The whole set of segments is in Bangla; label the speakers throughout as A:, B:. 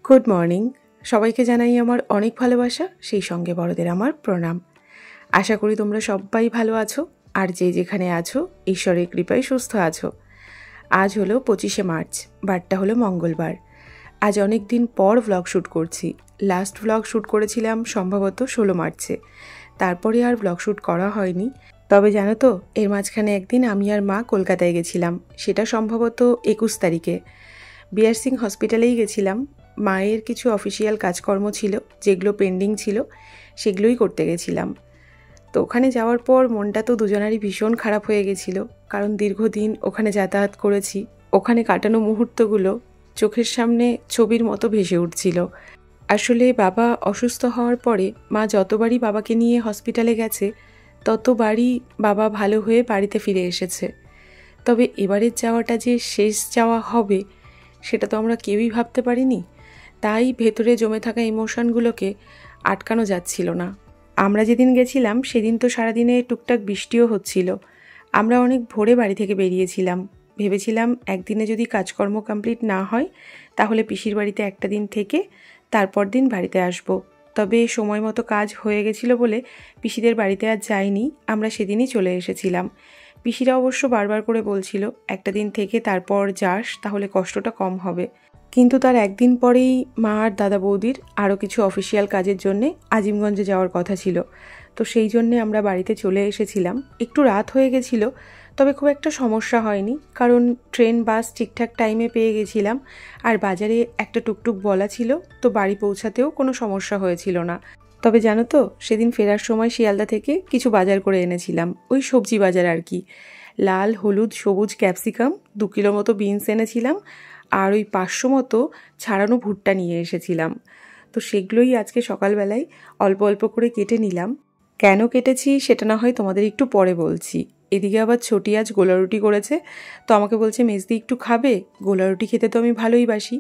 A: Good morning. সবাইকে জানাই আমার অনেক ভালোবাসা, সেই সঙ্গে বড়দের আমার প্রণাম। আশা করি তোমরা সবাই ভালো আছো, আর যে যেখানে আছো ঈশ্বরের কৃপায় সুস্থ আছো। আজ হলো 25শে মার্চ, বারটা হলো মঙ্গলবার। আজ অনেক দিন পর ভ্লগ শ্যুট করছি। লাস্ট ভ্লগ শ্যুট করেছিলাম সম্ভবত 16 মার্চে, তারপরে আর ভ্লগ শ্যুট করা হয়নি। তবে জানো তো, এর মাঝখানে একদিন আমি আর মা কলকাতায় গেছিলাম, সেটা সম্ভবত 21 তারিখে। বিআর সিং হসপিটালেই গেছিলাম। মায়ের কিছু অফিসিয়াল কাজকর্ম ছিল, যেগুলো পেন্ডিং ছিল সেগুলোই করতে গেছিলাম। তো ওখানে যাওয়ার পর মনটা তো দুজনারই ভীষণ খারাপ হয়ে গেছিল, কারণ দীর্ঘদিন ওখানে যাতায়াত করেছি। ওখানে কাটানো মুহূর্তগুলো চোখের সামনে ছবির মতো ভেসে উঠছিল। আসলে বাবা অসুস্থ হওয়ার পরে মা যতবারই বাবাকে নিয়ে হসপিটালে গেছে, ততবারই বাবা ভালো হয়ে বাড়িতে ফিরে এসেছে। তবে এবারের যাওয়াটা যে শেষ যাওয়া হবে, সেটা তো আমরা কেউই ভাবতে পারিনি। তাই ভেতরে জমে থাকা ইমোশনগুলোকে আটকানো যাচ্ছিল না। আমরা যেদিন গেছিলাম সেদিন তো সারাদিনে টুকটাক বৃষ্টিও হচ্ছিল। আমরা অনেক ভোরে বাড়ি থেকে বেরিয়েছিলাম। ভেবেছিলাম একদিনে যদি কাজকর্ম কমপ্লিট না হয়, তাহলে পিসির বাড়িতে একটা দিন থেকে তারপর দিন বাড়িতে আসব। তবে সময় মতো কাজ হয়ে গেছিল বলে পিসিদের বাড়িতে আর যাইনি, আমরা সেদিনই চলে এসেছিলাম। পিসিরা অবশ্য বারবার করে বলছিল একটা দিন থেকে তারপর যাস, তাহলে কষ্টটা কম হবে। কিন্তু তার একদিন পরেই মা আর দাদা বৌদির আরও কিছু অফিসিয়াল কাজের জন্যে আজিমগঞ্জে যাওয়ার কথা ছিল। তো সেই জন্যে আমরা বাড়িতে চলে এসেছিলাম। একটু রাত হয়ে গেছিলো, তবে খুব একটা সমস্যা হয়নি, কারণ ট্রেন বাস ঠিকঠাক টাইমে পেয়ে গেছিলাম। আর বাজারে একটা টুকটুক বলা ছিল, তো বাড়ি পৌঁছাতেও কোনো সমস্যা হয়েছিল না। তবে জানো তো, সেদিন ফেরার সময় শিয়ালদা থেকে কিছু বাজার করে এনেছিলাম, ওই সবজি বাজার আর কি। লাল, হলুদ, সবুজ ক্যাপসিকাম, 2 কিলো মতো বিনস এনেছিলাম, আর ওই 500 মতো ছাড়ানো ভুট্টা নিয়ে এসেছিলাম। তো সেগুলোই আজকে সকালবেলায় অল্প অল্প করে কেটে নিলাম। কেন কেটেছি সেটা না হয় তোমাদের একটু পরে বলছি। এদিকে আবার ছোটি আজ গোলা রুটি করেছে, তো আমাকে বলছে মেজদি একটু খাবে। গোলা রুটি খেতে তো আমি ভালোই বাসি,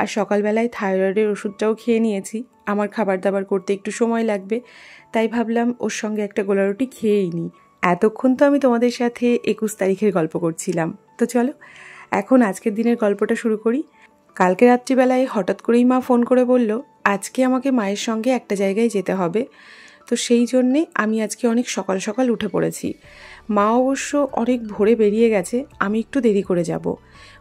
A: আর সকালবেলায় থাইরয়েডের ওষুধটাও খেয়ে নিয়েছি। আমার খাবার দাবার করতে একটু সময় লাগবে, তাই ভাবলাম ওর সঙ্গে একটা গোলা রুটি খেয়েই নিই। এতক্ষণ তো আমি তোমাদের সাথে 21 তারিখের গল্প করছিলাম। তো চলো এখন আজকের দিনের গল্পটা শুরু করি। কালকে রাত্রিবেলায় হঠাৎ করেই মা ফোন করে বলল আজকে আমাকে মায়ের সঙ্গে একটা জায়গায় যেতে হবে। তো সেই জন্যে আমি আজকে অনেক সকাল সকাল উঠে পড়েছি। মা অবশ্য অনেক ভোরে বেরিয়ে গেছে, আমি একটু দেরি করে যাব।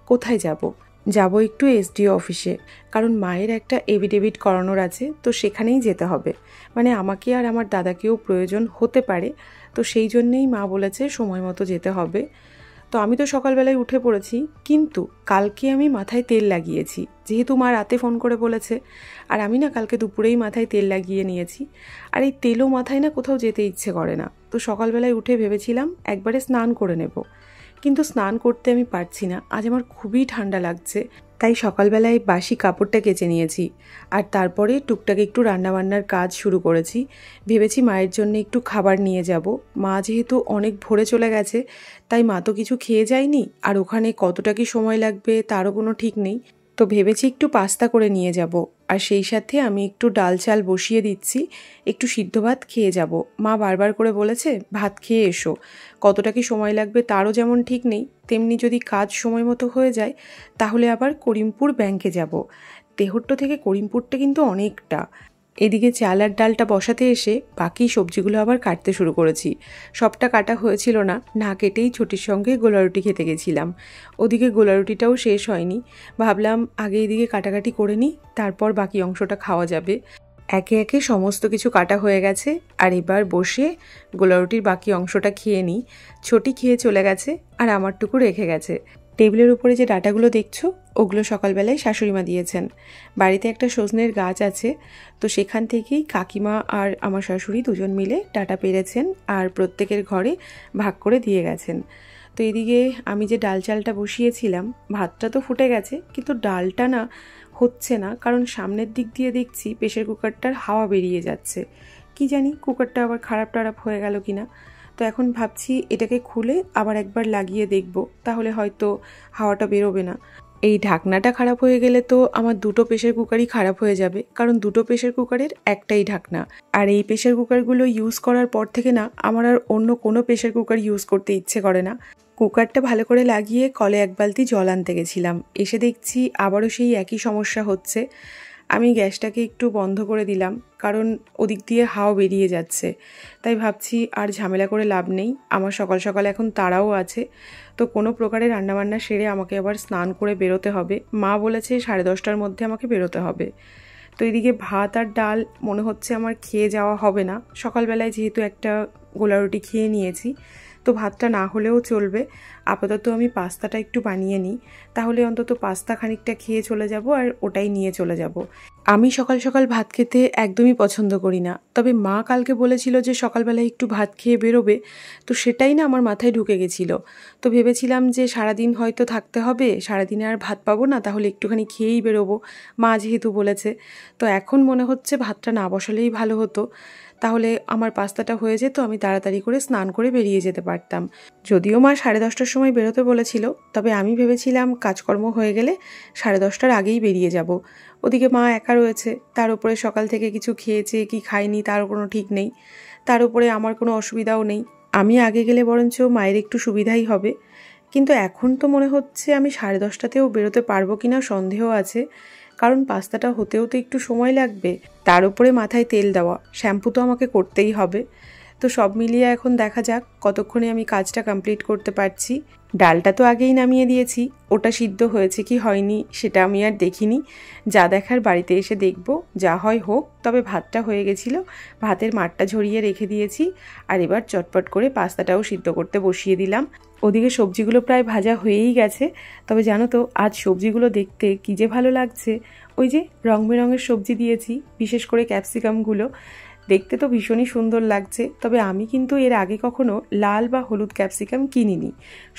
A: কোথায় যাব? যাব একটু এসডিও অফিসে, কারণ মায়ের একটা এভিডেভিট করানোর আছে, তো সেখানেই যেতে হবে। মানে আমাকে আর আমার দাদাকেও প্রয়োজন হতে পারে, তো সেই জন্যেই মা বলেছে সময় মতো যেতে হবে। তো আমি তো সকালবেলায় উঠে পড়েছি, কিন্তু কালকে আমি মাথায় তেল লাগিয়েছি, যেহেতু মা রাতে ফোন করে বলেছে। আর আমি না কালকে দুপুরেই মাথায় তেল লাগিয়ে নিয়েছি, আর এই তেলও মাথায় না কোথাও যেতে ইচ্ছে করে না। তো সকালবেলায় উঠে ভেবেছিলাম একবারে স্নান করে নেব, কিন্তু স্নান করতে আমি পারছি না, আজ আমার খুবই ঠান্ডা লাগছে। তাই সকালবেলায় বাসি কাপড়টা কেচে নিয়েছি, আর তারপরে টুকটাক একটু রান্নাবান্নার কাজ শুরু করেছি। ভেবেছি মায়ের জন্য একটু খাবার নিয়ে যাব। মা যেহেতু অনেক ভোরে চলে গেছে, তাই মা তো কিছু খেয়ে যায়নি, আর ওখানে কতটা কি সময় লাগবে তারও কোনো ঠিক নেই। তো ভেবেছি একটু পাস্তা করে নিয়ে যাব, আর সেই সাথে আমি একটু ডাল চাল বসিয়ে দিচ্ছি, একটু সিদ্ধ ভাত খেয়ে যাব। মা বারবার করে বলেছে ভাত খেয়ে এসো, কতটা কি সময় লাগবে তারও যেমন ঠিক নেই, তেমনি যদি কাজ সময় মতো হয়ে যায় তাহলে আবার করিমপুর ব্যাংকে যাব। তেহট্ট থেকে করিমপুরটা কিন্তু অনেকটা। এদিকে চাল আর ডালটা বসাতে এসে বাকি সবজিগুলো আবার কাটতে শুরু করেছি। সবটা কাটা হয়েছিল না, না কেটেই ছোটির সঙ্গে গোলা রুটি খেতে গেছিলাম। ওদিকে গোলা রুটিটাও শেষ হয়নি, ভাবলাম আগে এদিকে কাটাকাটি করে নিই, তারপর বাকি অংশটা খাওয়া যাবে। একে একে সমস্ত কিছু কাটা হয়ে গেছে, আর এবার বসে গোলা রুটির বাকি অংশটা খেয়ে নিই। ছোটি খেয়ে চলে গেছে, আর আমারটুকু রেখে গেছে। টেবিলের উপরে যে ডাটাগুলো দেখছো, ওগুলো সকালবেলায় শাশুড়িমা দিয়েছেন। বাড়িতে একটা সজনের গাছ আছে, তো সেখান থেকেই কাকিমা আর আমার শাশুড়ি দুজন মিলে ডাটা পেরেছেন, আর প্রত্যেকের ঘরে ভাগ করে দিয়ে গেছেন। তো এদিকে আমি যে ডাল চালটা বসিয়েছিলাম, ভাতটা তো ফুটে গেছে, কিন্তু ডালটা না হচ্ছে না, কারণ সামনের দিক দিয়ে দেখছি প্রেসার কুকারটার হাওয়া বেরিয়ে যাচ্ছে। কি জানি কুকারটা আবার খারাপ টারাপ হয়ে গেল কিনা। তো এখন ভাবছি এটাকে খুলে আবার একবার লাগিয়ে দেখব, তাহলে হয়তো হাওয়াটা বেরোবে না। এই ঢাকনাটা খারাপ হয়ে গেলে তো আমার দুটো প্রেসার কুকারই খারাপ হয়ে যাবে, কারণ দুটো প্রেসার কুকারের একটাই ঢাকনা। আর এই প্রেসার কুকারগুলো ইউজ করার পর থেকে না আমার আর অন্য কোনো প্রেসার কুকার ইউজ করতে ইচ্ছে করে না। কুকারটা ভালো করে লাগিয়ে কলে 1 বালতি জল আনতে গেছিলাম, এসে দেখছি আবারও সেই একই সমস্যা হচ্ছে। আমি গ্যাসটাকে একটু বন্ধ করে দিলাম, কারণ ওদিক দিয়ে হাওয়া বেরিয়ে যাচ্ছে। তাই ভাবছি আর ঝামেলা করে লাভ নেই, আমার সকাল সকাল এখন তাড়াও আছে। তো কোনো প্রকারে রান্নাবান্না সেরে আমাকে আবার স্নান করে বেরোতে হবে। মা বলেছে 10:30টার মধ্যে আমাকে বেরোতে হবে। তো এদিকে ভাত আর ডাল মনে হচ্ছে আমার খেয়ে যাওয়া হবে না। সকালবেলায় যেহেতু একটা গোলা রুটি খেয়ে নিয়েছি, তো ভাতটা না হলেও চলবে। আপাতত আমি পাস্তাটা একটু বানিয়ে নিই, তাহলে অন্তত পাস্তা খানিকটা খেয়ে চলে যাব আর ওটাই নিয়ে চলে যাব। আমি সকাল সকাল ভাত খেতে একদমই পছন্দ করি না, তবে মা কালকে বলেছিল যে সকালবেলায় একটু ভাত খেয়ে বেরোবে, তো সেটাই না আমার মাথায় ঢুকে গেছিল। তো ভেবেছিলাম যে সারাদিন হয়তো থাকতে হবে, সারাদিনে আর ভাত পাবো না, তাহলে একটুখানি খেয়েই বেরোবো, মা যেহেতু বলেছে। তো এখন মনে হচ্ছে ভাতটা না বসালেই ভালো হতো, তাহলে আমার পাস্তাটা হয়ে যেত, আমি তাড়াতাড়ি করে স্নান করে বেরিয়ে যেতে পারতাম। যদিও মা 10:30টার সময় বেরোতে বলেছিল, তবে আমি ভেবেছিলাম কাজকর্ম হয়ে গেলে 10:30টার আগেই বেরিয়ে যাব। ওদিকে মা একা রয়েছে, তার উপরে সকাল থেকে কিছু খেয়েছে কি খায়নি তারও কোনো ঠিক নেই, তার উপরে আমার কোনো অসুবিধাও নেই। আমি আগে গেলে বরঞ্চ মায়ের একটু সুবিধাই হবে। কিন্তু এখন তো মনে হচ্ছে আমি 10:30টাতেও বেরোতে পারবো কিনা সন্দেহ আছে, কারণ পাস্তাটা হতেও তো একটু সময় লাগবে, তার উপরে মাথায় তেল দেওয়া, শ্যাম্পু তো আমাকে করতেই হবে। তো সব মিলিয়ে এখন দেখা যাক কতক্ষণে আমি কাজটা কমপ্লিট করতে পারছি। ডালটা তো আগেই নামিয়ে দিয়েছি, ওটা সিদ্ধ হয়েছে কি হয়নি সেটা আমি আর দেখিনি, যা দেখার বাড়িতে এসে দেখব, যা হয় হোক। তবে ভাতটা হয়ে গেছিলো, ভাতের মাঠটা ঝরিয়ে রেখে দিয়েছি, আর এবার চটপট করে পাস্তাটাও সিদ্ধ করতে বসিয়ে দিলাম। ওদিকে সবজিগুলো প্রায় ভাজা হয়েই গেছে, তবে জানো তো আজ সবজিগুলো দেখতে কী যে ভালো লাগছে। ওই যে রং বেরঙের সবজি দিয়েছি, বিশেষ করে ক্যাপসিকামগুলো দেখতে তো ভীষণই সুন্দর লাগছে। তবে আমি কিন্তু এর আগে কখনো লাল বা হলুদ ক্যাপসিকাম কিনিনি।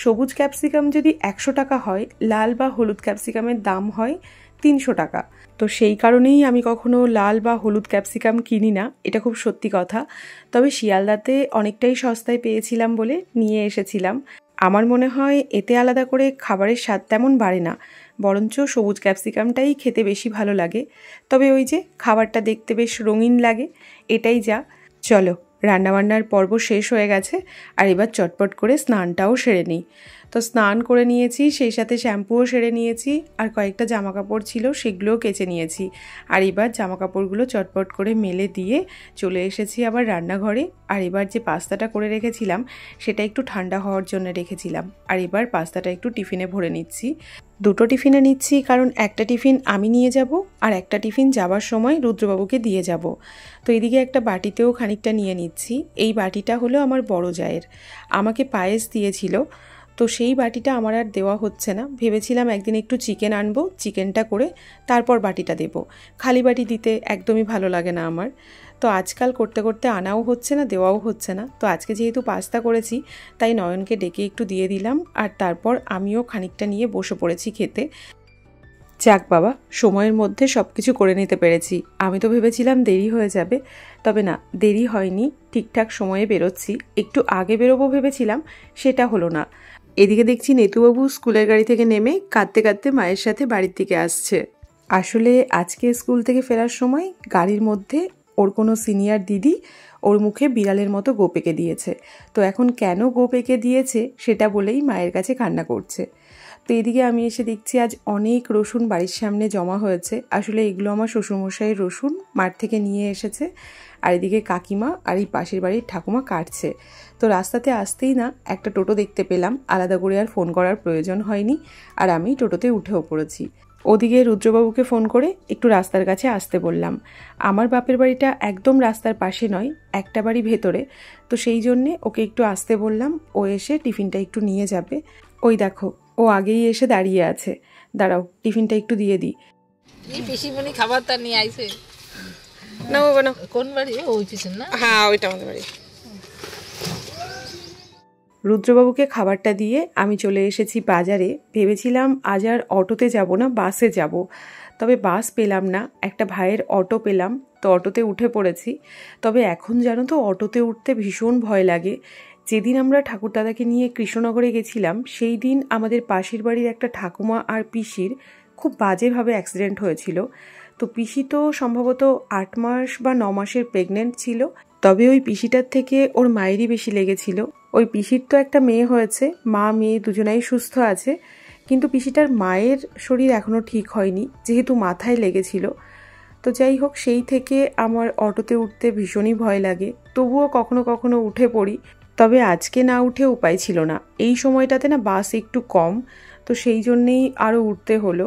A: সবুজ ক্যাপসিকাম যদি 100 টাকা হয়, লাল বা হলুদ ক্যাপসিকামের দাম হয় 300 টাকা। তো সেই কারণেই আমি কখনো লাল বা হলুদ ক্যাপসিকাম কিনি না, এটা খুব সত্যি কথা। তবে শিয়ালদাতে অনেকটাই সস্তায় পেয়েছিলাম বলে নিয়ে এসেছিলাম। আমার মনে হয় এতে আলাদা করে খাবারের স্বাদ তেমন বাড়ে না, বরঞ্চ সবুজ ক্যাপসিকামটাই খেতে বেশি ভালো লাগে। তবে ওই যে খাবারটা দেখতে বেশ রঙিন লাগে, এটাই যা। চলো, রান্নাবান্নার পর্ব শেষ হয়ে গেছে, আর এবার চটপট করে স্নানটাও সেরে নিই। তো স্নান করে নিয়েছি, সেই সাথে শ্যাম্পুও সেরে নিয়েছি, আর কয়েকটা জামাকাপড় ছিল সেগুলোও কেচে নিয়েছি। আর এবার জামাকাপড়গুলো চটপট করে মেলে দিয়ে চলে এসেছি আবার রান্নাঘরে। আর এবার যে পাস্তাটা করে রেখেছিলাম সেটা একটু ঠান্ডা হওয়ার জন্য রেখেছিলাম, আর এবার পাস্তাটা একটু টিফিনে ভরে নিচ্ছি। দুটো টিফিনে নিচ্ছি, কারণ একটা টিফিন আমি নিয়ে যাব আর একটা টিফিন যাবার সময় রুদ্রবাবুকে দিয়ে যাব। তো এদিকে একটা বাটিতেও খানিকটা নিয়ে নিচ্ছি। এই বাটিটা হলো আমার বড় জায়ের, আমাকে পায়েস দিয়েছিল, তো সেই বাটিটা আমার আর দেওয়া হচ্ছে না। ভেবেছিলাম একদিন একটু চিকেন আনবো, চিকেনটা করে তারপর বাটিটা দেব, খালি বাটি দিতে একদমই ভালো লাগে না আমার। তো আজকাল করতে করতে আনাও হচ্ছে না, দেওয়াও হচ্ছে না। তো আজকে যেহেতু পাস্তা করেছি, তাই নয়নকে ডেকে একটু দিয়ে দিলাম, আর তারপর আমিও খানিকটা নিয়ে বসে পড়েছি খেতে। যাক বাবা, সময়ের মধ্যে সব কিছু করে নিতে পেরেছি। আমি তো ভেবেছিলাম দেরি হয়ে যাবে, তবে না, দেরি হয়নি, ঠিকঠাক সময়ে বেরোচ্ছি। একটু আগে বেরোবো ভেবেছিলাম, সেটা হলো না। এদিকে দেখছি নেতুবাবু স্কুলের গাড়ি থেকে নেমে কাঁদতে কাঁদতে মায়ের সাথে বাড়ির দিকে আসছে। আসলে আজকে স্কুল থেকে ফেরার সময় গাড়ির মধ্যে ওর কোনো সিনিয়র দিদি ওর মুখে বিড়ালের মতো গোপ এঁকে দিয়েছে। তো এখন কেন গোপ এঁকে দিয়েছে সেটা বলেই মায়ের কাছে কান্না করছে। তো এদিকে আমি এসে দেখছি আজ অনেক রসুন বাড়ির সামনে জমা হয়েছে। আসলে এগুলো আমার শ্বশুরমশাইয়ের রসুন, মাঠ থেকে নিয়ে এসেছে। আর এদিকে কাকিমা আর এই পাশের বাড়ির ঠাকুমা কাটছে। তো রাস্তাতে আসতেই না একটা টোটো দেখতে পেলাম, আলাদা করে আর ফোন করার প্রয়োজন হয়নি, আর আমি টোটোতে উঠেও পড়েছি। ওদিকে রুদ্রবাবুকে ফোন করে একটু রাস্তার কাছে আসতে বললাম। আমার বাপের বাড়িটা একদম রাস্তার পাশে নয়, একটা বাড়ি ভেতরে, তো সেই জন্যে ওকে একটু আসতে বললাম। ও এসে টিফিনটা একটু নিয়ে যাবে। ওই দেখো, ও আগেই এসে দাঁড়িয়ে আছে। দাঁড়াও, টিফিনটা একটু দিয়ে দিই।
B: এই পিসিমণি খাবারটা নিয়ে আইছে
A: না বাবা না।
B: কোন বাড়ি? ওই পিছন না?
A: হ্যাঁ, ওইটা আমাদের বাড়ি। রুদ্রবাবুকে খাবারটা দিয়ে আমি চলে এসেছি বাজারে। ভেবেছিলাম আজ আর অটোতে যাব না, বাসে যাব, তবে বাস পেলাম না। একটা ভাইয়ের অটো পেলাম, তো অটোতে উঠে পড়েছি। তবে এখন জানো তো অটোতে উঠতে ভীষণ ভয় লাগে। যেদিন আমরা ঠাকুরদাদাকে নিয়ে কৃষ্ণনগরে গেছিলাম, সেই দিন আমাদের পাশের বাড়ির একটা ঠাকুমা আর পিসির খুব বাজেভাবে অ্যাক্সিডেন্ট হয়েছিল। তো পিসি তো সম্ভবত 8 মাস বা 9 মাসের প্রেগনেন্ট ছিল, তবে ওই পিসিটার থেকে ওর মায়েরই বেশি লেগেছিল। ওই পিসির তো একটা মেয়ে হয়েছে, মা মেয়ে দুজনাই সুস্থ আছে, কিন্তু পিসিটার মায়ের শরীর এখনও ঠিক হয়নি, যেহেতু মাথায় লেগেছিল। তো যাই হোক, সেই থেকে আমার অটোতে উঠতে ভীষণই ভয় লাগে, তবুও কখনো কখনো উঠে পড়ি। তবে আজকে না উঠে উপায় ছিল না, এই সময়টাতে না বাস একটু কম, তো সেই জন্যেই আরও উঠতে হলো।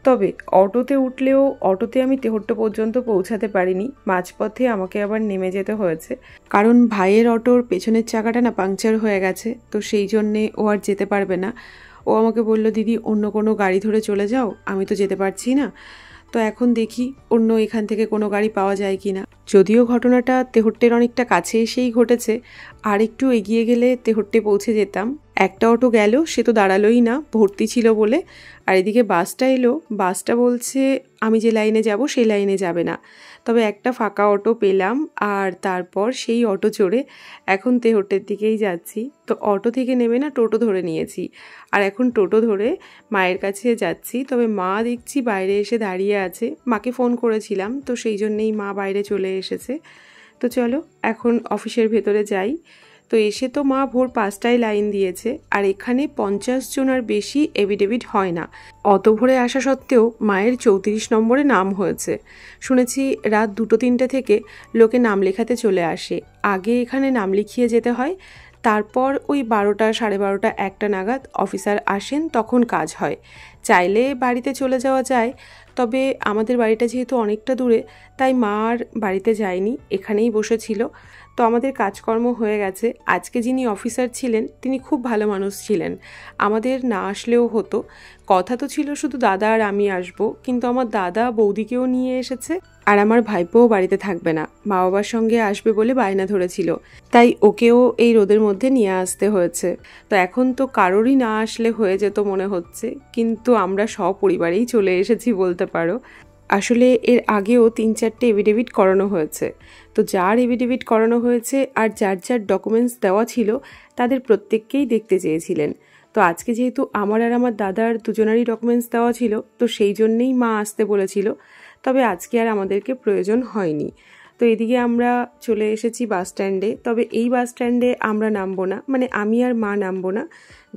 A: তবে অটোতে উঠলেও অটোতে আমি তেহট্ট পর্যন্ত পৌঁছাতে পারিনি, মাঝপথে আমাকে আবার নেমে যেতে হয়েছে, কারণ ভাইয়ের অটোর পেছনের চাকাটা না পাংচার হয়ে গেছে, তো সেই জন্যে ও আর যেতে পারবে না। ও আমাকে বলল, দিদি অন্য কোনো গাড়ি ধরে চলে যাও, আমি তো যেতে পারছি না। তো এখন দেখি অন্য এখান থেকে কোনো গাড়ি পাওয়া যায় কি না। যদিও ঘটনাটা তেহট্টের অনেকটা কাছে এসেই ঘটেছে, আর একটু এগিয়ে গেলে তেহট্টে পৌঁছে যেতাম। একটা অটো গেল, সে তো দাঁড়ালোই না, ভর্তি ছিল বলে। আর এদিকে বাসটা এলো, বাসটা বলছে আমি যে লাইনে যাব সেই লাইনে যাবে না। তবে একটা ফাঁকা অটো পেলাম, আর তারপর সেই অটো চড়ে এখন তেহট্টের দিকেই যাচ্ছি। তো অটো থেকে নেমে না টোটো ধরে নিয়েছি, আর এখন টোটো ধরে মায়ের কাছে যাচ্ছি। তবে মা দেখছি বাইরে এসে দাঁড়িয়ে আছে, মাকে ফোন করেছিলাম, তো সেই জন্যেই মা বাইরে চলে এসেছে। তো চলো এখন অফিসের ভেতরে যাই। তো এসে তো মা ভোর 5টায় লাইন দিয়েছে, আর এখানে 50 জনের বেশি এভিডেভিট হয় না। অত ভোরে আসা সত্ত্বেও মায়ের 34 নম্বরে নাম হয়েছে। শুনেছি রাত 2-3টে থেকে লোকে নাম লেখাতে চলে আসে। আগে এখানে নাম লিখিয়ে যেতে হয়, তারপর ওই 12টা, 12:30, 1টা নাগাদ অফিসার আসেন, তখন কাজ হয়। চাইলে বাড়িতে চলে যাওয়া যায়, তবে আমাদের বাড়িটা যেহেতু অনেকটা দূরে, তাই মা আর বাড়িতে যায়নি, এখানেই বসেছিল। তো আমাদের কাজকর্ম হয়ে গেছে। আজকে যিনি অফিসার ছিলেন তিনি খুব ভালো মানুষ ছিলেন, আমাদের না আসলেও হতো। কথা তো ছিল শুধু দাদা আর আমি আসবো, কিন্তু আমার দাদা বৌদিকেও নিয়ে এসেছে, আর আমার ভাইপোও বাড়িতে থাকবে না, মা বাবার সঙ্গে আসবে বলে বায়না ধরেছিল, তাই ওকেও এই রোদের মধ্যে নিয়ে আসতে হয়েছে। তো এখন তো কারোরই না আসলে হয়ে যেত মনে হচ্ছে, কিন্তু আমরা সপরিবারেই চলে এসেছি বলতে পারো। আসলে এর আগেও 3-4টে এভিডেভিট করানো হয়েছে। তো যার এভিডেভিট করানো হয়েছে আর যার যার ডকুমেন্টস দেওয়া ছিল তাদের প্রত্যেককেই দেখতে চেয়েছিলেন। তো আজকে যেহেতু আমার আর আমার দাদার দুজনারই ডকুমেন্টস দেওয়া ছিল, তো সেই জন্যেই মা আসতে বলেছিল। তবে আজকে আর আমাদেরকে প্রয়োজন হয়নি। তো এদিকে আমরা চলে এসেছি বাস স্ট্যান্ডে। তবে এই বাস স্ট্যান্ডে আমরা নামবো না, মানে আমি আর মা নামবো না,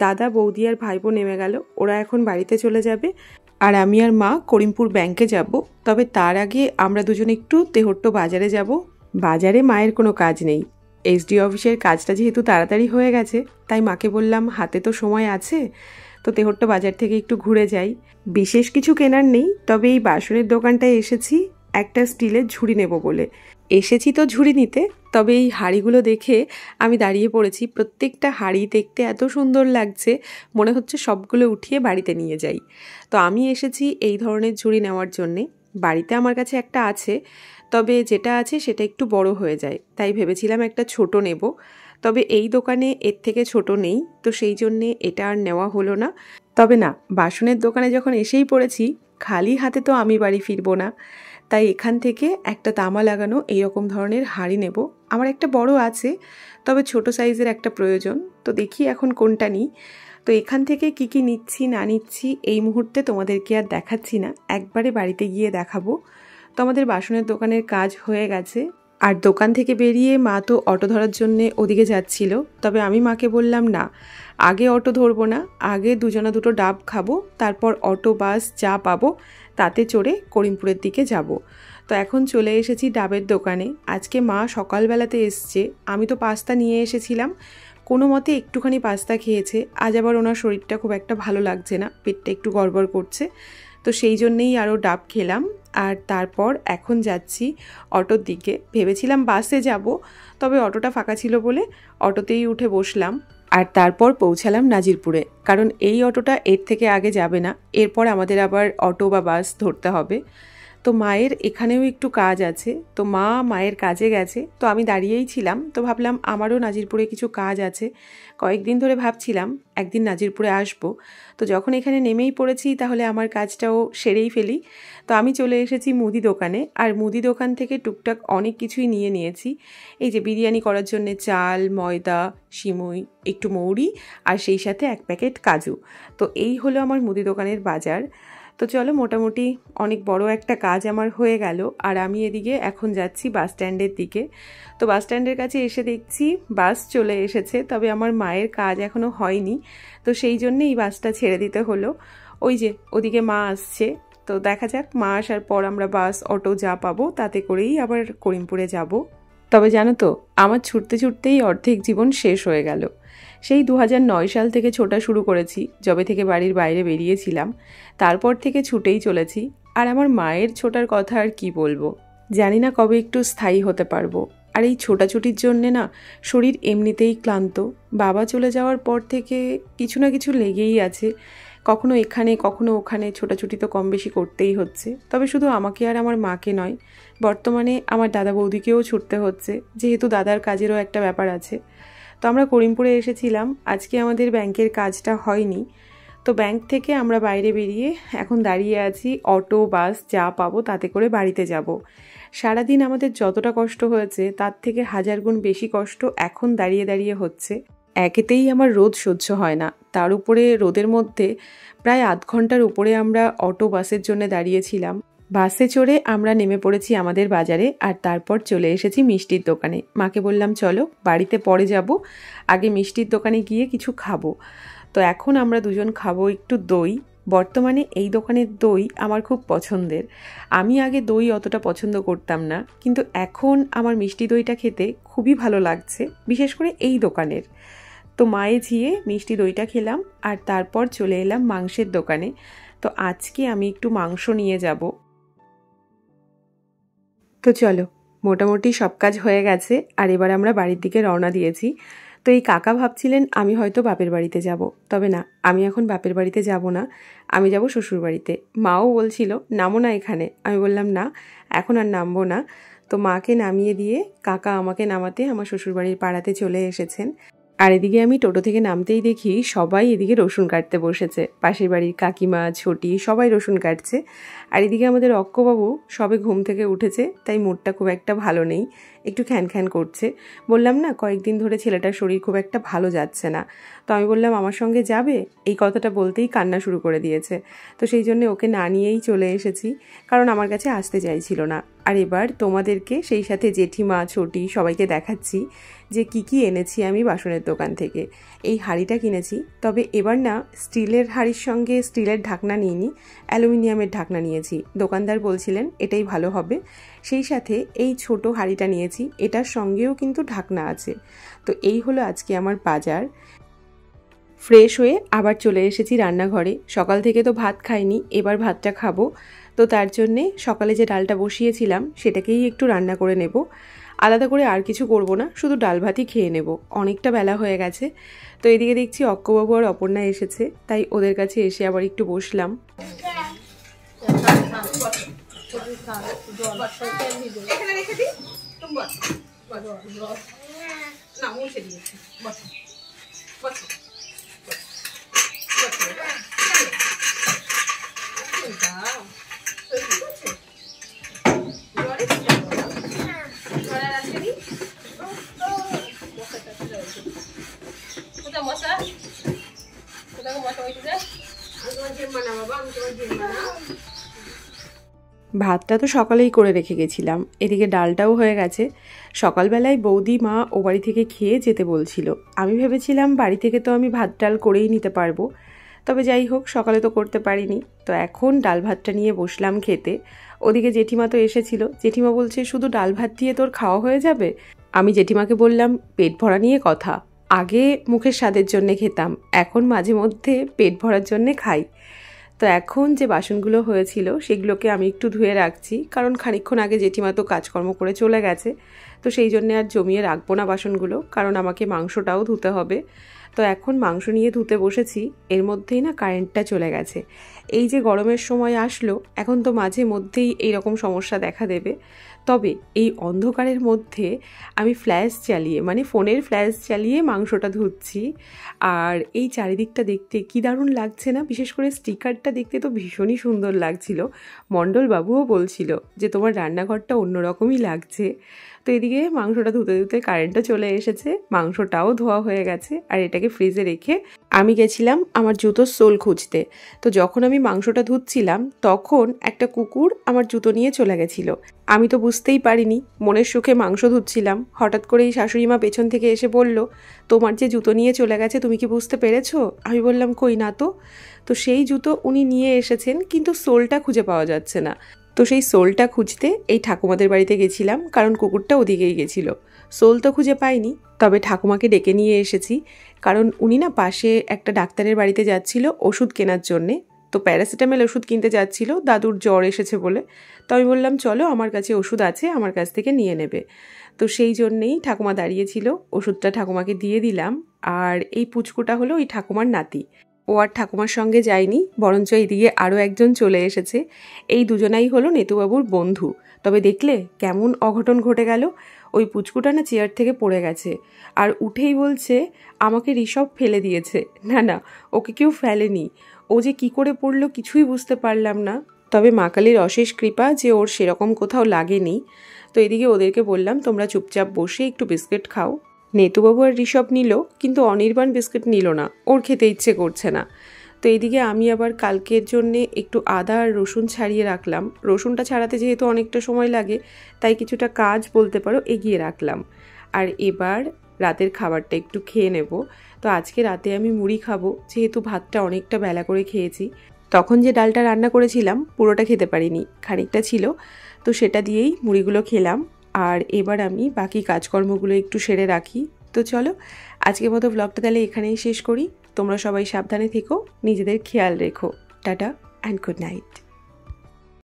A: দাদা, বৌদি আর ভাইপো নেমে গেল, ওরা এখন বাড়িতে চলে যাবে, আর আমি আর মা করিমপুর ব্যাংকে যাব। তবে তার আগে আমরা দুজন একটু তেহট্ট বাজারে যাব। বাজারে মায়ের কোনো কাজ নেই, এসডি অফিসের কাজটা যেহেতু তাড়াতাড়ি হয়ে গেছে, তাই মাকে বললাম হাতে তো সময় আছে, তো তেহট্ট বাজার থেকে একটু ঘুরে যাই। বিশেষ কিছু কেনার নেই, তবে এই বাসনের দোকানটায় এসেছি একটা স্টিলের ঝুড়ি নেব বলে। এসেছি তো ঝুড়ি নিতে, তবে এই হাঁড়িগুলো দেখে আমি দাঁড়িয়ে পড়েছি। প্রত্যেকটা হাঁড়ি দেখতে এত সুন্দর লাগছে, মনে হচ্ছে সবগুলো উঠিয়ে বাড়িতে নিয়ে যাই। তো আমি এসেছি এই ধরনের ঝুড়ি নেওয়ার জন্যে। বাড়িতে আমার কাছে একটা আছে, তবে যেটা আছে সেটা একটু বড় হয়ে যায়, তাই ভেবেছিলাম একটা ছোট নেব। তবে এই দোকানে এর থেকে ছোট নেই, তো সেই জন্যে এটা আর নেওয়া হলো না। তবে না, বাসনের দোকানে যখন এসেই পড়েছি, খালি হাতে তো আমি বাড়ি ফিরবো না, তাই এখান থেকে একটা তামা লাগানো এইরকম ধরনের হাঁড়ি নেব। আমার একটা বড় আছে, তবে ছোট সাইজের একটা প্রয়োজন, তো দেখি এখন কোনটা নিই। তো এখান থেকে কি কি নিচ্ছি না নিচ্ছি এই মুহূর্তে তোমাদেরকে আর দেখাচ্ছি না, একবারে বাড়িতে গিয়ে দেখাবো। তো আমাদের বাসনের দোকানের কাজ হয়ে গেছে, আর দোকান থেকে বেরিয়ে মা তো অটো ধরার জন্যে ওদিকে যাচ্ছিল। তবে আমি মাকে বললাম না, আগে অটো ধরবো না, আগে দুটো ডাব খাবো, তারপর অটো বাস যা পাবো তাতে চড়ে করিমপুরের দিকে যাব। তো এখন চলে এসেছি ডাবের দোকানে। আজকে মা সকালবেলাতে এসছে, আমি তো পাস্তা নিয়ে এসেছিলাম, কোনো মতে একটুখানি পাস্তা খেয়েছে। আজ আবার ওনার শরীরটা খুব একটা ভালো লাগছে না, পেটটা একটু গড়বড় করছে, তো সেই জন্যেই আরও ডাব খেলাম। আর তারপর এখন যাচ্ছি অটোর দিকে। ভেবেছিলাম বাসে যাব, তবে অটোটা ফাঁকা ছিল বলে অটোতেই উঠে বসলাম, আর তারপর পৌঁছালাম নাজিরপুরে, কারণ এই অটোটা এর থেকে আগে যাবে না, এরপর আমাদের আবার অটো বা বাস ধরতে হবে। তো মায়ের এখানেও একটু কাজ আছে, তো মা মায়ের কাজে গেছে, তো আমি দাঁড়িয়েই ছিলাম। তো ভাবলাম আমারও নাজিরপুরে কিছু কাজ আছে, কয়েকদিন ধরে ভাবছিলাম একদিন নাজিরপুরে আসবো। তো যখন এখানে নেমেই পড়েছি, তাহলে আমার কাজটাও সেরেই ফেলি। তো আমি চলে এসেছি মুদি দোকানে, আর মুদি দোকান থেকে টুকটাক অনেক কিছুই নিয়ে নিয়েছি। এই যে বিরিয়ানি করার জন্য চাল, ময়দা, সিমুই, একটু মৌরি, আর সেই সাথে 1 প্যাকেট কাজু। তো এই হলো আমার মুদি দোকানের বাজার। তো চলো, মোটামুটি অনেক বড় একটা কাজ আমার হয়ে গেল, আর আমি এদিকে এখন যাচ্ছি বাস স্ট্যান্ডের দিকে। তো বাস স্ট্যান্ডের কাছে এসে দেখছি বাস চলে এসেছে, তবে আমার মায়ের কাজ এখনও হয়নি, তো সেই জন্যে এই বাসটা ছেড়ে দিতে হলো। ওই যে ওদিকে মা আসছে, তো দেখা যাক মা আসার পর আমরা বাস অটো যা পাবো তাতে করেই আবার করিমপুরে যাব। তবে জানো তো, আমার ছুটতে ছুটতেই অর্ধেক জীবন শেষ হয়ে গেল। সেই 2009 সাল থেকে ছোটা শুরু করেছি, যবে থেকে বাড়ির বাইরে বেরিয়েছিলাম তারপর থেকে ছুটেই চলেছি। আর আমার মায়ের ছোটার কথা আর কি বলবো, জানি না কবে একটু স্থায়ী হতে পারবো। আর এই ছোটাছুটির জন্যে না শরীর এমনিতেই ক্লান্ত। বাবা চলে যাওয়ার পর থেকে কিছু না কিছু লেগেই আছে, কখনো এখানে কখনো ওখানে ছোটাছুটি তো কম বেশি করতেই হচ্ছে। তবে শুধু আমাকে আর আমার মাকে নয়, বর্তমানে আমার দাদা বৌদিকেও ছুটতে হচ্ছে, যেহেতু দাদার কাজেরও একটা ব্যাপার আছে। তো আমরা করিমপুরে এসেছিলাম, আজকে আমাদের ব্যাংকের কাজটা হয়নি। তো ব্যাংক থেকে আমরা বাইরে বেরিয়ে এখন দাঁড়িয়ে আছি, অটো বাস যা পাবো তাতে করে বাড়িতে যাব। সারাদিন আমাদের যতটা কষ্ট হয়েছে তার থেকে 1000 গুণ বেশি কষ্ট এখন দাঁড়িয়ে দাঁড়িয়ে হচ্ছে। একেতেই আমার রোদ সহ্য হয় না, তার উপরে রোদের মধ্যে প্রায় আধ ঘন্টার উপরে আমরা অটো বাসের জন্য দাঁড়িয়েছিলাম। বাসে চড়ে আমরা নেমে পড়েছি আমাদের বাজারে, আর তারপর চলে এসেছি মিষ্টির দোকানে। মাকে বললাম চলো বাড়িতে পরে যাব, আগে মিষ্টির দোকানে গিয়ে কিছু খাবো। তো এখন আমরা দুজন খাবো একটু দই। বর্তমানে এই দোকানের দই আমার খুব পছন্দের। আমি আগে দই অতটা পছন্দ করতাম না, কিন্তু এখন আমার মিষ্টি দইটা খেতে খুবই ভালো লাগছে, বিশেষ করে এই দোকানের। তো মায়ে ঝিয়ে মিষ্টি দইটা খেলাম, আর তারপর চলে এলাম মাংসের দোকানে। তো আজকে আমি একটু মাংস নিয়ে যাব। তো চলো, মোটামুটি সব কাজ হয়ে গেছে, আর এবার আমরা বাড়ির দিকে রওনা দিয়েছি। তো এই কাকা ভাবছিলেন আমি হয়তো বাপের বাড়িতে যাব, তবে না, আমি এখন বাপের বাড়িতে যাব না, আমি যাব শ্বশুর বাড়িতে। মাও বলছিল নামো না এখানে, আমি বললাম না, এখন আর নামবো না। তো মাকে নামিয়ে দিয়ে কাকা আমাকে নামাতে আমার শ্বশুরবাড়ির পাড়াতে চলে এসেছেন। আর এদিকে আমি টোটো থেকে নামতেই দেখি সবাই এদিকে রসুন কাটতে বসেছে, পাশের বাড়ির কাকিমা ছোটি সবাই রসুন কাটছে। আর এদিকে আমাদের অক্কবাবু সবে ঘুম থেকে উঠেছে, তাই মুডটা খুব একটা ভালো নেই, একটু খ্যান খ্যান করছে। বললাম না কয়েকদিন ধরে ছেলেটার শরীর খুব একটা ভালো যাচ্ছে না। তো আমি বললাম আমার সঙ্গে যাবে, এই কথাটা বলতেই কান্না শুরু করে দিয়েছে। তো সেই জন্য ওকে না নিয়েই চলে এসেছি, কারণ আমার কাছে আসতে চাইছিল না। আর এবার তোমাদেরকে সেই সাথে জেঠিমা ছোটি সবাইকে দেখাচ্ছি যে কি এনেছি আমি বাসনের দোকান থেকে। এই হাঁড়িটা কিনেছি, তবে এবার না স্টিলের হাঁড়ির সঙ্গে স্টিলের ঢাকনা নিইনি, অ্যালুমিনিয়ামের ঢাকনা নিয়েছি। দোকানদার বলছিলেন এটাই ভালো হবে। সেই সাথে এই ছোট হাঁড়িটা নিয়েছি, এটার সঙ্গেও কিন্তু ঢাকনা আছে। তো এই হলো আজকে আমার বাজার। ফ্রেশ হয়ে আবার চলে এসেছি রান্নাঘরে। সকাল থেকে তো ভাত খাইনি, এবার ভাতটা খাবো। তো তার জন্যে সকালে যে ডালটা বসিয়েছিলাম সেটাকেই একটু রান্না করে নেব। আলাদা করে আর কিছু করব না, শুধু ডাল ভাতই খেয়ে নেব, অনেকটা বেলা হয়ে গেছে। তো এদিকে দেখছি অক্কবাবু আর অপর্ণা এসেছে, তাই ওদের কাছে এসে আবার একটু বসলাম। ভাতটা তো সকালেই করে রেখে গেছিলাম, এদিকে ডালটাও হয়ে গেছে। সকালবেলায় বৌদি মা ও বাড়ি থেকে খেয়ে যেতে বলছিল, আমি ভেবেছিলাম বাড়ি থেকে তো আমি ভাত ডাল করেই নিতে পারবো, তবে যাই হোক সকালে তো করতে পারিনি। তো এখন ডাল ভাতটা নিয়ে বসলাম খেতে। ওদিকে জেঠিমা তো এসেছিল, জেঠিমা বলছে শুধু ডাল ভাত দিয়ে তোর খাওয়া হয়ে যাবে। আমি জেঠিমাকে বললাম পেট ভরা নিয়ে কথা, আগে মুখের স্বাদের জন্যে খেতাম, এখন মাঝে মধ্যে পেট ভরার জন্যে খাই। তো এখন যে বাসনগুলো হয়েছিল সেগুলোকে আমি একটু ধুয়ে রাখছি, কারণ খানিকক্ষণ আগে জেঠিমা তো কাজকর্ম করে চলে গেছে। তো সেই জন্যে আর জমিয়ে রাখবো না বাসনগুলো, কারণ আমাকে মাংসটাও ধুতে হবে। তো এখন মাংস নিয়ে ধুতে বসেছি, এর মধ্যেই না কারেন্টটা চলে গেছে। এই যে গরমের সময় আসলো, এখন তো মাঝে মধ্যেই এইরকম সমস্যা দেখা দেবে। তবে এই অন্ধকারের মধ্যে আমি ফ্ল্যাশ চালিয়ে, মানে ফোনের ফ্ল্যাশ চালিয়ে মাংসটা ধুচ্ছি। আর এই চারিদিকটা দেখতে কি দারুণ লাগছে না, বিশেষ করে স্টিকারটা দেখতে তো ভীষণই সুন্দর লাগছিল। মণ্ডলবাবুও বলছিল যে তোমার রান্নাঘরটা অন্যরকমই লাগছে। তো এদিকে মাংসটা ধুতে ধুতে কারেন্টটা চলে এসেছে, মাংসটাও ধোয়া হয়ে গেছে। আর এটাকে ফ্রিজে রেখে আমি গেছিলাম আমার জুতোর সোল খুঁজতে। তো যখন আমি মাংসটা ধুচ্ছিলাম তখন একটা কুকুর আমার জুতো নিয়ে চলে গেছিল। আমি তো বুঝতেই পারিনি, মনের সুখে মাংস ধুচ্ছিলাম। হঠাৎ করেই শাশুড়ি মা পেছন থেকে এসে বলল, তোমার যে জুতো নিয়ে চলে গেছে তুমি কি বুঝতে পেরেছো? আমি বললাম, কই না তো। তো সেই জুতো উনি নিয়ে এসেছেন, কিন্তু সোলটা খুঁজে পাওয়া যাচ্ছে না। তো সেই সোলটা খুঁজতে এই ঠাকুমাদের বাড়িতে গেছিলাম, কারণ কুকুরটা ওদিকেই গেছিল। সোল তো খুঁজে পাইনি, তবে ঠাকুমাকে ডেকে নিয়ে এসেছি, কারণ উনি না পাশে একটা ডাক্তারের বাড়িতে যাচ্ছিল ওষুধ কেনার জন্যে। তো প্যারাসিটামল ওষুধ কিনতে যাচ্ছিল, দাদুর জ্বর এসেছে বলে। তো আমি বললাম, চলো আমার কাছে ওষুধ আছে, আমার কাছ থেকে নিয়ে নেবে। তো সেই জন্যেই ঠাকুমা দাঁড়িয়েছিল, ওষুধটা ঠাকুমাকে দিয়ে দিলাম। আর এই পুচকুটা হলো ওই ঠাকুমার নাতি। ও আর ঠাকুমার সঙ্গে যায়নি, বরঞ্চ এইদিকে আরও একজন চলে এসেছে। এই দুজনাই হলো নেতুবাবুর বন্ধু। তবে দেখলে কেমন অঘটন ঘটে গেল। ওই পুচকুটা না চেয়ার থেকে পড়ে গেছে, আর উঠেই বলছে আমাকে ঋষভ ফেলে দিয়েছে। না না, ওকে কেউ ফেলেনি। ও যে কি করে পড়লো কিছুই বুঝতে পারলাম না। তবে মা কালীর অশেষ কৃপা যে ওর সেরকম কোথাও লাগেনি। তো এদিকে ওদেরকে বললাম, তোমরা চুপচাপ বসে একটু বিস্কিট খাও। নেতুবাবু আর ঋষভ নিল, কিন্তু অনির্বাণ বিস্কিট নিল না, ওর খেতে ইচ্ছে করছে না। তো এইদিকে আমি আবার কালকের জন্যে একটু আদা আর রসুন ছাড়িয়ে রাখলাম। রসুনটা ছাড়াতে যেহেতু অনেকটা সময় লাগে, তাই কিছুটা কাজ বলতে পারো এগিয়ে রাখলাম। আর এবার রাতের খাবারটা একটু খেয়ে নেব। তো আজকে রাতে আমি মুড়ি খাবো, যেহেতু ভাতটা অনেকটা বেলা করে খেয়েছি। তখন যে ডালটা রান্না করেছিলাম পুরোটা খেতে পারিনি, খানিকটা ছিল, তো সেটা দিয়েই মুড়িগুলো খেলাম। আর এবার আমি বাকি কাজকর্মগুলো একটু সেরে রাখি। তো চলো আজকের মতো ব্লগটা তাহলে এখানেই শেষ করি। তোমরা সবাই সাবধানে থেকো, নিজেদের খেয়াল রেখো। Tata and good night.